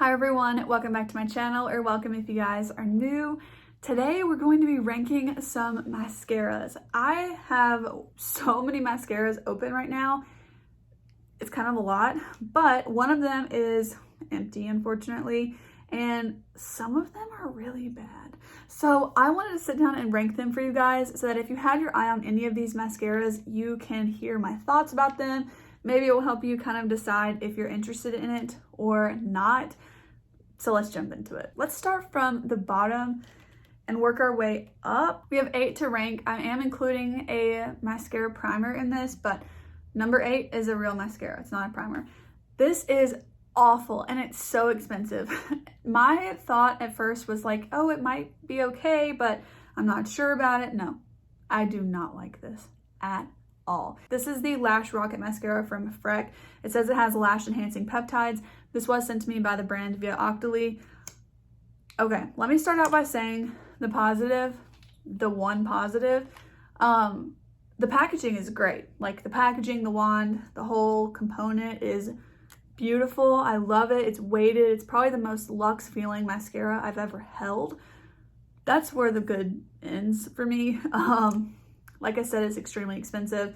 Hi everyone, welcome back to my channel, or welcome if you guys are new. Today we're going to be ranking some mascaras. I have so many mascaras open right now. It's kind of a lot, but one of them is empty, unfortunately, and some of them are really bad. So I wanted to sit down and rank them for you guys so that if you had your eye on any of these mascaras, you can hear my thoughts about them. Maybe it will help you kind of decide if you're interested in it or not. So let's jump into it. Let's start from the bottom and work our way up. We have 8 to rank. I am including a mascara primer in this, but number 8 is a real mascara. It's not a primer. This is awful and it's so expensive. My thought at first was like, oh, it might be okay, but I'm not sure about it. No, I do not like this at all. This is the Lash Rocket Mascara from Freck. It says it has lash enhancing peptides. This was sent to me by the brand via Octoly. Okay, let me start out by saying the positive, the one positive. The packaging is great. Like the packaging, the wand, the whole component is beautiful. I love it. It's weighted. It's probably the most luxe feeling mascara I've ever held. That's where the good ends for me. Like I said, it's extremely expensive.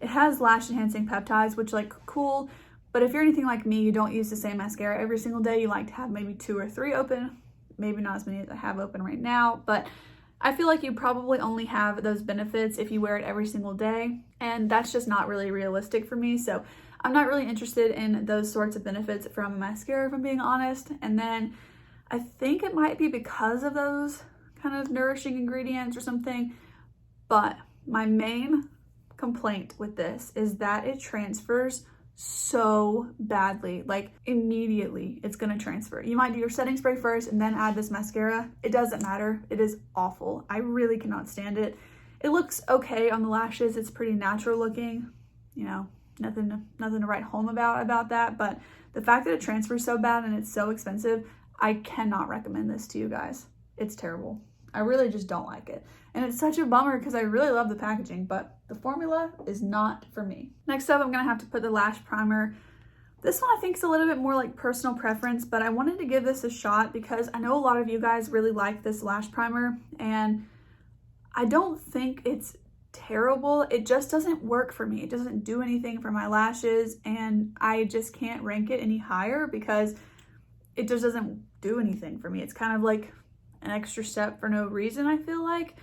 It has lash enhancing peptides, which like cool. But if you're anything like me, you don't use the same mascara every single day. You like to have maybe 2 or 3 open. Maybe not as many as I have open right now, but I feel like you probably only have those benefits if you wear it every single day. And that's just not really realistic for me. So I'm not really interested in those sorts of benefits from a mascara, if I'm being honest. And then I think it might be because of those kind of nourishing ingredients or something. But my main complaint with this is that it transfers so badly. Like immediately it's gonna transfer. You might do your setting spray first and then add this mascara. It doesn't matter. It is awful. I really cannot stand it. It looks okay on the lashes. It's pretty natural looking, you know, nothing to write home about that. But the fact that it transfers so bad and it's so expensive, I cannot recommend this to you guys. It's terrible. I really just don't like it. And it's such a bummer because I really love the packaging, but the formula is not for me. Next up, I'm gonna have to put the lash primer. This one I think is a little bit more like personal preference, but I wanted to give this a shot because I know a lot of you guys really like this lash primer, and I don't think it's terrible. It just doesn't work for me. It doesn't do anything for my lashes, and I just can't rank it any higher because it just doesn't do anything for me. It's kind of like an extra step for no reason, I feel like.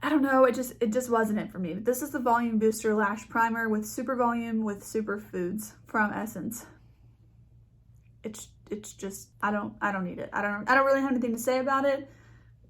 I don't know, it just wasn't it for me. But this is the Volume Booster Lash Primer with Super Volume with Superfoods from Essence. It's just, I don't need it. I don't really have anything to say about it.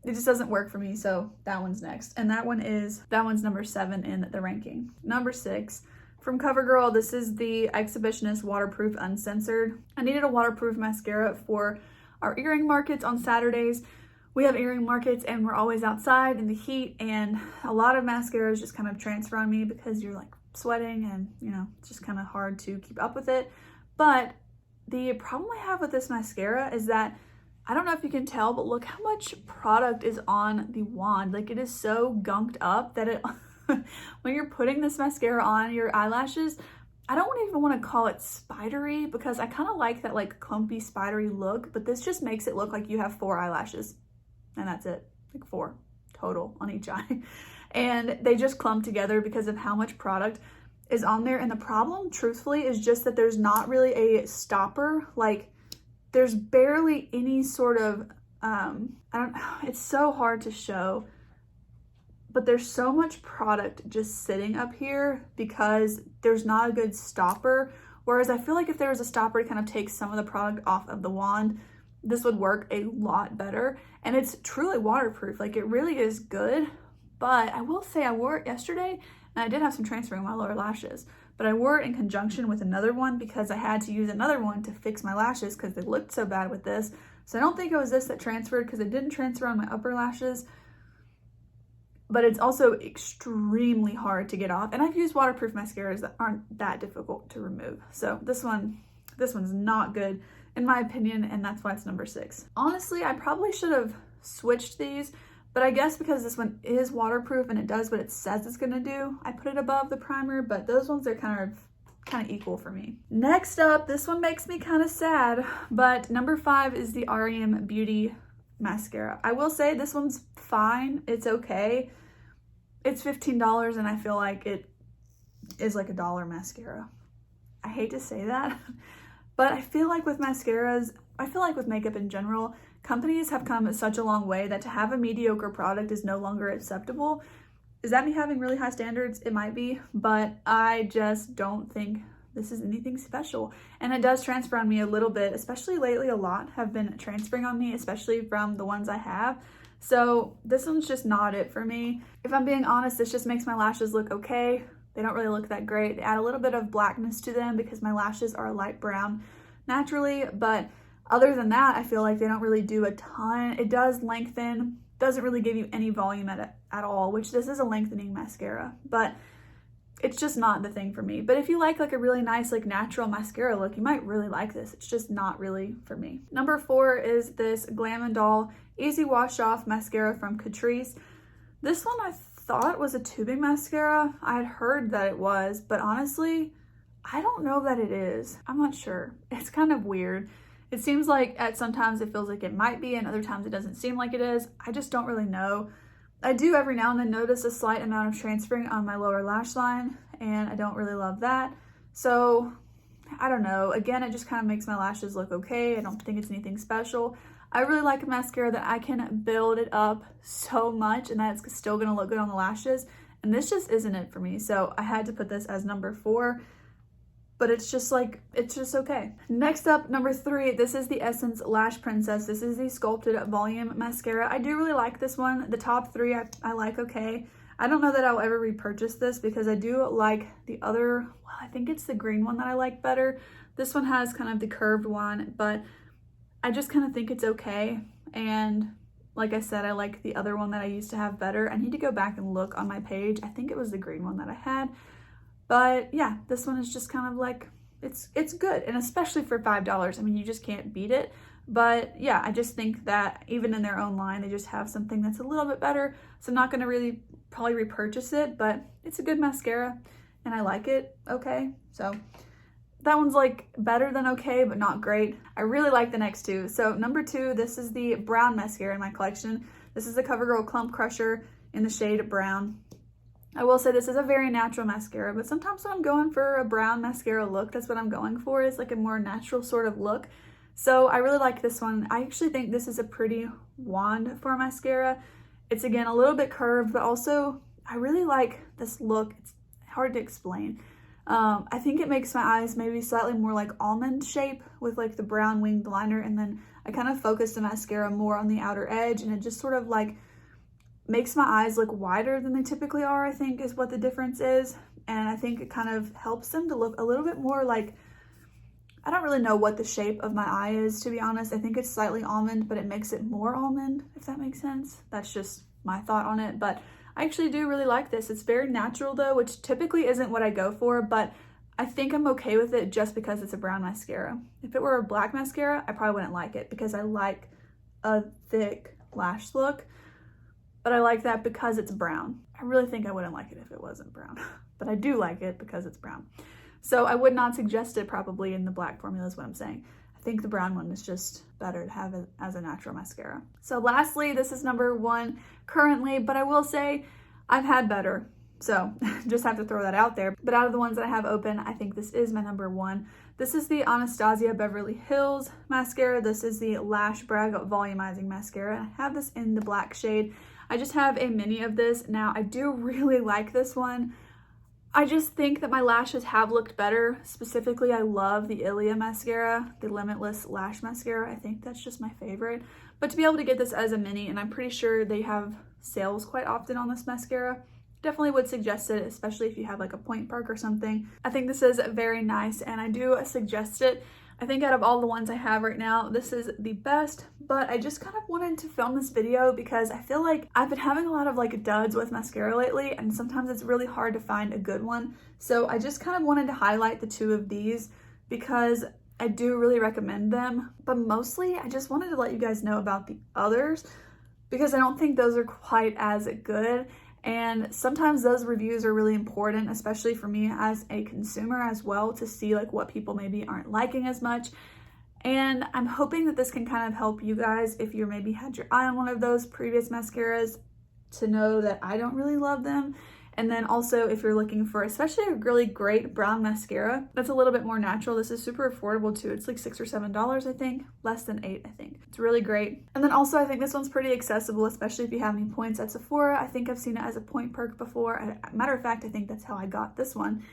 It just doesn't work for me, so that one's next. And that one's number 7 in the ranking. Number 6, from CoverGirl, this is the Exhibitionist Waterproof Uncensored. I needed a waterproof mascara for our earring markets on Saturdays. We have earring markets and we're always outside in the heat, and a lot of mascaras just kind of transfer on me because you're like sweating and, you know, it's just kind of hard to keep up with it. But the problem I have with this mascara is that, I don't know if you can tell, but look how much product is on the wand. Like it is so gunked up that it, when you're putting this mascara on your eyelashes, I don't even want to call it spidery because I kind of like that like clumpy spidery look, but this just makes it look like you have 4 eyelashes. And that's it, like 4 total on each eye. And they just clump together because of how much product is on there. And the problem, truthfully, is just that there's not really a stopper. Like there's barely any sort of, it's so hard to show, but there's so much product just sitting up here because there's not a good stopper. Whereas I feel like if there was a stopper to kind of take some of the product off of the wand, this would work a lot better. And it's truly waterproof. Like it really is good. But I will say I wore it yesterday and I did have some transferring on my lower lashes, but I wore it in conjunction with another one because I had to use another one to fix my lashes because they looked so bad with this. So I don't think it was this that transferred because it didn't transfer on my upper lashes, but it's also extremely hard to get off. And I've used waterproof mascaras that aren't that difficult to remove. So this one's not good in my opinion, and that's why it's number 6. Honestly, I probably should have switched these, but I guess because this one is waterproof and it does what it says it's gonna do, I put it above the primer, but those ones are kind of kind of equal for me. Next up, this one makes me kind of sad, but number 5 is the R.e.m. Beauty mascara. I will say this one's fine. It's okay. It's $15 and I feel like it is like a $1 mascara. I hate to say that, but I feel like with mascaras, I feel like with makeup in general, companies have come such a long way that to have a mediocre product is no longer acceptable. Is that me having really high standards? It might be, but I just don't think this is anything special. And it does transfer on me a little bit, especially lately. A lot have been transferring on me, especially from the ones I have. So this one's just not it for me. If I'm being honest, this just makes my lashes look okay. They don't really look that great. They add a little bit of blackness to them because my lashes are light brown naturally, but other than that, I feel like they don't really do a ton. It does lengthen, doesn't really give you any volume at all, which this is a lengthening mascara, but it's just not the thing for me. But if you like a really nice natural mascara look, you might really like this. It's just not really for me. Number 4 is this Glam & Doll Easy Wash Off Mascara from Catrice. This one I thought was a tubing mascara. I had heard that it was, but honestly, I don't know that it is. I'm not sure. It's kind of weird. It seems like sometimes it feels like it might be and other times it doesn't seem like it is. I just don't really know. I do every now and then notice a slight amount of transferring on my lower lash line and I don't really love that. So I don't know. Again, it just kind of makes my lashes look okay. I don't think it's anything special. I really like a mascara that I can build it up so much and that it's still going to look good on the lashes. And this just isn't it for me. So I had to put this as number 4. But it's just okay. Next up, number 3, this is the Essence Lash Princess. This is the Sculpted Volume Mascara. I do really like this one. The top 3 I like okay. I don't know that I'll ever repurchase this because I do like the other, well, I think it's the green one that I like better. This one has kind of the curved one, but I just kind of think it's okay. And like I said, I like the other one that I used to have better. I need to go back and look on my page. I think it was the green one that I had. But yeah, this one is just kind of like, it's good. And especially for $5, I mean, you just can't beat it. But yeah, I just think that even in their own line, they just have something that's a little bit better. So I'm not going to really probably repurchase it, but it's a good mascara and I like it okay. So that one's better than okay, but not great. I really like the next 2. So number 2, this is the brown mascara in my collection. This is the CoverGirl Clump Crusher in the shade brown. I will say this is a very natural mascara, but sometimes when I'm going for a brown mascara look, that's what I'm going for, is a more natural sort of look. So I really like this one. I actually think this is a pretty wand for a mascara. It's again a little bit curved, but also I really like this look. It's hard to explain. I think it makes my eyes maybe slightly more like almond shape with the brown winged liner, and then I kind of focus the mascara more on the outer edge, and it just sort of makes my eyes look wider than they typically are, I think is what the difference is. And I think it kind of helps them to look a little bit more I don't really know what the shape of my eye is, to be honest. I think it's slightly almond, but it makes it more almond, if that makes sense. That's just my thought on it, but I actually do really like this. It's very natural though, which typically isn't what I go for, but I think I'm okay with it just because it's a brown mascara. If it were a black mascara, I probably wouldn't like it because I like a thick lash look. But I like that because it's brown. I really think I wouldn't like it if it wasn't brown, but I do like it because it's brown. So I would not suggest it probably in the black formula is what I'm saying. I think the brown one is just better to have it as a natural mascara. So lastly, this is number 1 currently, but I will say I've had better. So just have to throw that out there. But out of the ones that I have open, I think this is my number 1. This is the Anastasia Beverly Hills mascara. This is the Lash Brag Volumizing Mascara. I have this in the black shade. I just have a mini of this. Now, I do really like this one. I just think that my lashes have looked better. Specifically, I love the Ilia mascara, the Limitless Lash Mascara. I think that's just my favorite. But to be able to get this as a mini, and I'm pretty sure they have sales quite often on this mascara, definitely would suggest it, especially if you have a point perk or something. I think this is very nice and I do suggest it. I think out of all the ones I have right now, this is the best, but I just kind of wanted to film this video because I feel like I've been having a lot of duds with mascara lately, and sometimes it's really hard to find a good one. So I just kind of wanted to highlight the 2 of these because I do really recommend them, but mostly I just wanted to let you guys know about the others because I don't think those are quite as good. And sometimes those reviews are really important, especially for me as a consumer as well, to see like what people maybe aren't liking as much. And I'm hoping that this can kind of help you guys if you're maybe had your eye on one of those previous mascaras to know that I don't really love them. And then also if you're looking for especially a really great brown mascara that's a little bit more natural, this is super affordable too. It's like $6 or $7, I think, less than $8, I think. It's really great. And then also I think this one's pretty accessible, especially if you have any points at Sephora. I think I've seen it as a point perk before. Matter of fact, I think that's how I got this one.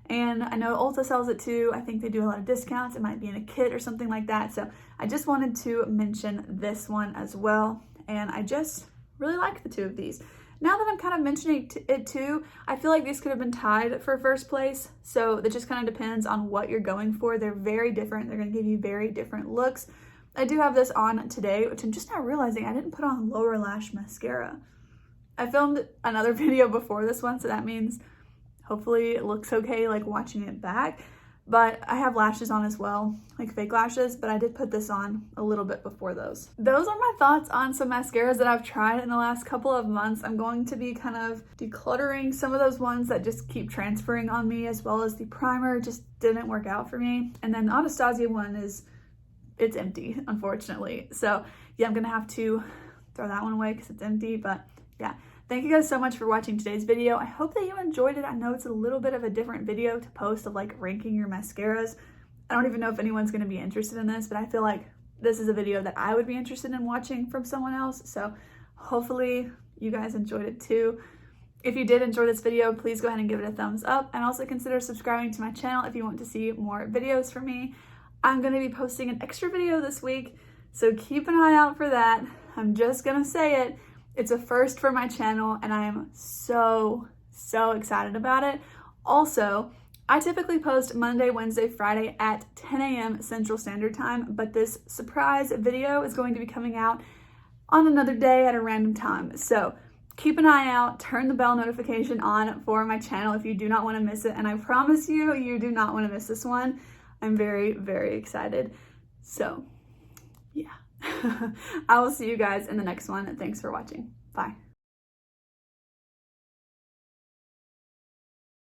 And I know Ulta sells it too. I think they do a lot of discounts. It might be in a kit or something like that. So I just wanted to mention this one as well. And I just really like the two of these. Now that I'm kind of mentioning it too, I feel like these could have been tied for first place. So that just kind of depends on what you're going for. They're very different. They're going to give you very different looks. I do have this on today, which I'm just now realizing I didn't put on lower lash mascara. I filmed another video before this one, so that means hopefully it looks okay like watching it back. But I have lashes on as well, like fake lashes, but I did put this on a little bit before those. Those are my thoughts on some mascaras that I've tried in the last couple of months. I'm going to be kind of decluttering some of those ones that just keep transferring on me, as well as the primer just didn't work out for me. And then the Anastasia one it's empty, unfortunately. So yeah, I'm gonna have to throw that one away because it's empty, but yeah. Thank you guys so much for watching today's video. I hope that you enjoyed it. I know it's a little bit of a different video to post of like ranking your mascaras. I don't even know if anyone's going to be interested in this, but I feel like this is a video that I would be interested in watching from someone else. So hopefully you guys enjoyed it too. If you did enjoy this video, please go ahead and give it a thumbs up, and also consider subscribing to my channel if you want to see more videos from me. I'm going to be posting an extra video this week, so keep an eye out for that. I'm just going to say it. It's a first for my channel, and I am so excited about it. Also, I typically post Monday, Wednesday, Friday at 10 a.m. Central Standard Time, but this surprise video is going to be coming out on another day at a random time. So keep an eye out, turn the bell notification on for my channel if you do not want to miss it, and I promise you, you do not want to miss this one. I'm very excited. So yeah. I will see you guys in the next one. Thanks for watching. Bye.